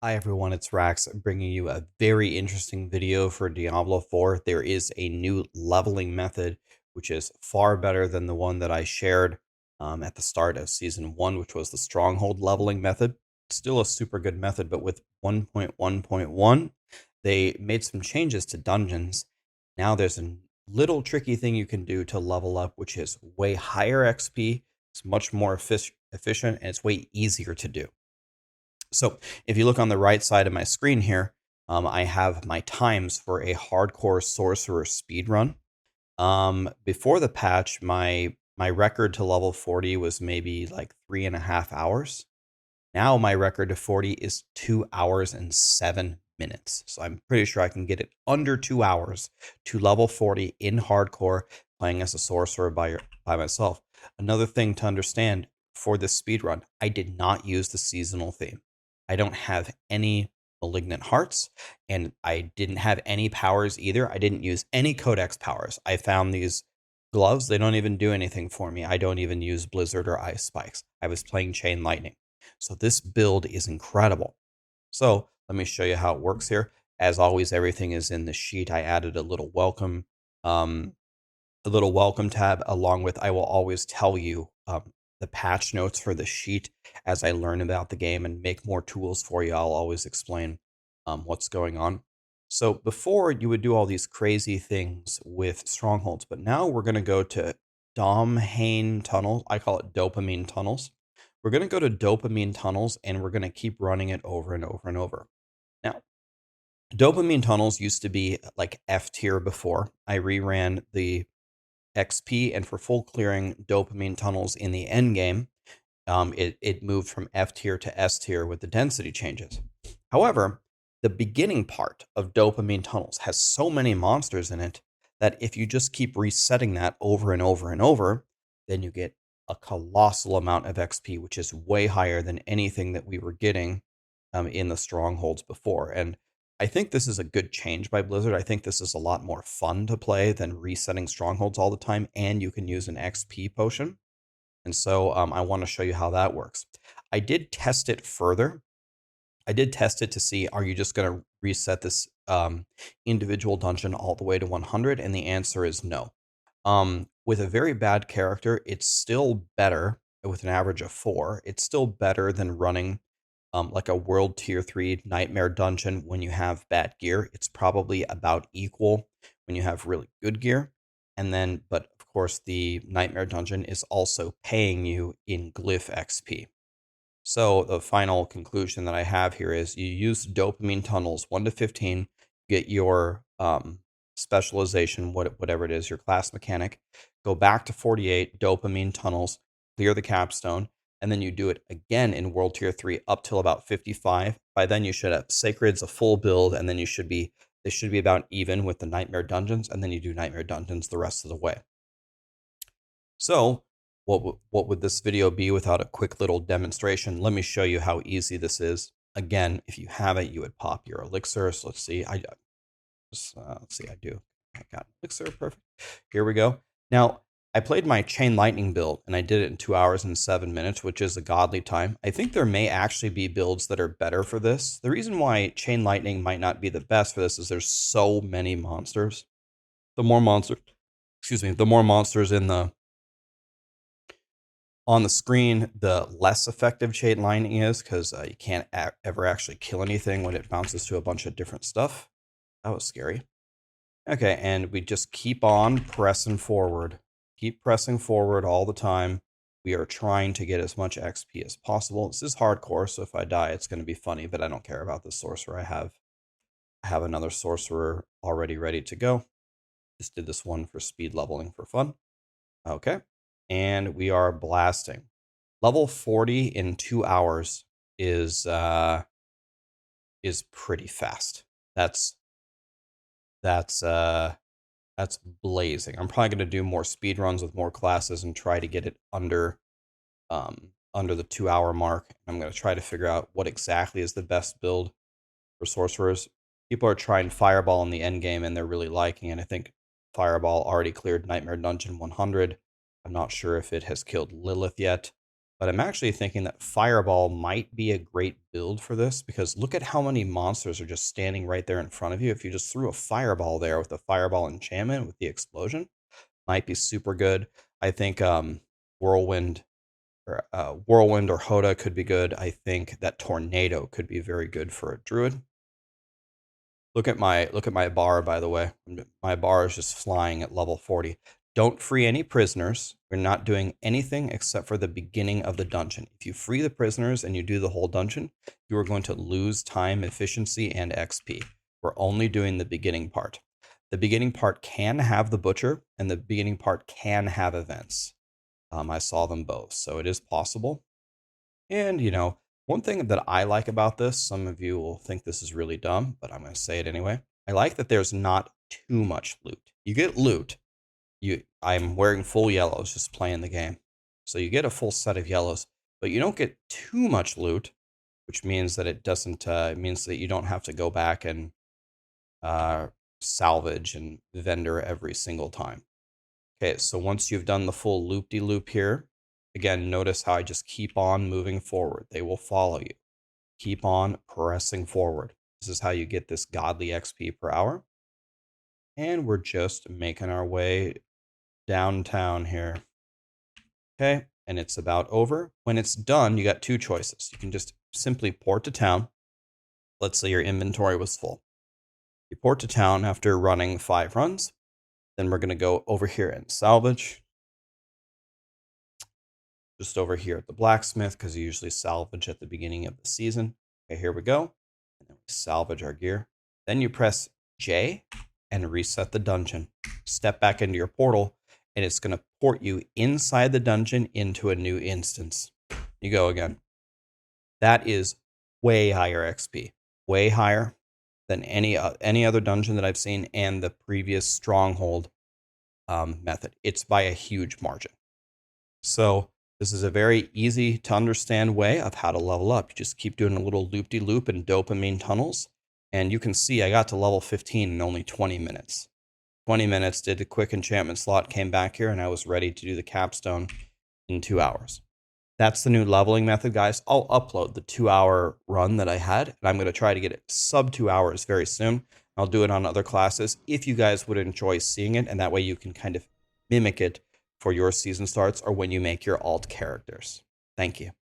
Hi everyone, it's Rax bringing you a very interesting video for Diablo 4. There is a new leveling method which is far better than the one that I shared at the start of Season 1, which was the Stronghold leveling method. Still a super good method, but with 1.1.1, they made some changes to dungeons. Now there's a little tricky thing you can do to level up, which is way higher XP. It's much more efficient, and it's way easier to do. So if you look on the right side of my screen here, I have my times for a hardcore sorcerer speed run. Before the patch, my record to level 40 was maybe like 3.5 hours. Now my record to 40 is 2 hours and 7 minutes. So I'm pretty sure I can get it under 2 hours to level 40 in hardcore playing as a sorcerer by myself. Another thing to understand for this speed run, I did not use the seasonal theme. I don't have any malignant hearts, and I didn't have any powers either. I didn't use any codex powers. I found these gloves, they don't even do anything for me. I don't even use blizzard or ice spikes. I was playing chain lightning. So this build is incredible. So let me show you how it works here. As always, everything is in the sheet. I added um, a little welcome tab along with, I will always tell you the patch notes for the sheet as I learn about the game and make more tools for you. I'll always explain what's going on. So before you would do all these crazy things with strongholds, but now we're going to go to Domhane tunnels. I call it dopamine tunnels. We're going to go to dopamine tunnels and we're going to keep running it over and over and over. Now, dopamine tunnels used to be like F tier before. I reran the XP, and for full clearing dopamine tunnels in the end game, it moved from F tier to S tier with the density changes. However, the beginning part of dopamine tunnels has so many monsters in it that if you just keep resetting that over and over and over, then you get a colossal amount of XP, which is way higher than anything that we were getting in the strongholds before. And I think this is a good change by Blizzard. I think this is a lot more fun to play than resetting strongholds all the time, and you can use an XP potion. And so I want to show you how that works. I did test it further. I did test it to see, are you just going to reset this individual dungeon all the way to 100? And the answer is no. With a very bad character, it's still better, with an average of 4, it's still better than running like a world tier 3 nightmare dungeon when you have bad gear. It's probably about equal when you have really good gear. And then, but of course, the nightmare dungeon is also paying you in glyph XP. So the final conclusion that I have here is you use dopamine tunnels 1 to 15, get your specialization, whatever it is, your class mechanic, go back to 48 dopamine tunnels, clear the capstone, and then you do it again in World Tier 3 up till about 55. By then you should have Sacred's a full build, and then they should be about even with the Nightmare Dungeons, and then you do Nightmare Dungeons the rest of the way. So what would this video be without a quick little demonstration? Let me show you how easy this is. Again, if you have it, you would pop your elixir. So let's see, let's see, I do. I got elixir, perfect. Here we go. Now, I played my Chain Lightning build, and I did it in 2 hours and 7 minutes, which is a godly time. I think there may actually be builds that are better for this. The reason why Chain Lightning might not be the best for this is there's so many monsters. The more monsters, the more monsters on the screen, the less effective Chain Lightning is, because you can't ever actually kill anything when it bounces to a bunch of different stuff. That was scary. Okay, and we just keep on pressing forward. Keep pressing forward all the time. We are trying to get as much XP as possible. This is hardcore, so if I die, it's going to be funny, but I don't care about the sorcerer. I have another sorcerer already ready to go. Just did this one for speed leveling for fun. Okay, and we are blasting. Level 40 in 2 hours is pretty fast. That's blazing. I'm probably going to do more speed runs with more classes and try to get it under the 2 hour mark. I'm going to try to figure out what exactly is the best build for sorcerers. People are trying Fireball in the end game and they're really liking it. I think Fireball already cleared Nightmare Dungeon 100. I'm not sure if it has killed Lilith yet, But I'm actually thinking that Fireball might be a great build for this because look at how many monsters are just standing right there in front of you. If you just threw a Fireball there with the Fireball enchantment with the explosion, might be super good. I think Whirlwind Whirlwind or Hoda could be good. I think that Tornado could be very good for a Druid. Look at my bar, by the way. My bar is just flying at level 40. Don't free any prisoners. We're not doing anything except for the beginning of the dungeon. If you free the prisoners and you do the whole dungeon, you are going to lose time, efficiency, and XP. We're only doing the beginning part. The beginning part can have the butcher, and the beginning part can have events. I saw them both, so it is possible. And, one thing that I like about this, some of you will think this is really dumb, but I'm going to say it anyway. I like that there's not too much loot. You get loot. I'm wearing full yellows just playing the game. So you get a full set of yellows, but you don't get too much loot, which means that it means that you don't have to go back and salvage and vendor every single time. Okay, so once you've done the full loop-de-loop here, again, notice how I just keep on moving forward. They will follow you. Keep on pressing forward. This is how you get this godly XP per hour. And we're just making our way downtown here. Okay, and it's about over. When it's done, you got two choices. You can just simply port to town. Let's say your inventory was full. You port to town after running 5 runs. Then we're going to go over here and salvage. Just over here at the blacksmith, because you usually salvage at the beginning of the season. Okay, here we go. And then we salvage our gear. Then you press J and reset the dungeon. Step back into your portal, and it's going to port you inside the dungeon into a new instance. You go again. That is way higher XP. Way higher than any other dungeon that I've seen and the previous Stronghold method. It's by a huge margin. So this is a very easy to understand way of how to level up. You just keep doing a little loop-de-loop and dopamine tunnels. And you can see I got to level 15 in only 20 minutes. 20 minutes, did a quick enchantment slot, came back here, and I was ready to do the capstone in 2 hours. That's the new leveling method, guys. I'll upload the 2-hour run that I had, and I'm going to try to get it sub 2 hours very soon. I'll do it on other classes if you guys would enjoy seeing it, and that way you can kind of mimic it for your season starts or when you make your alt characters. Thank you.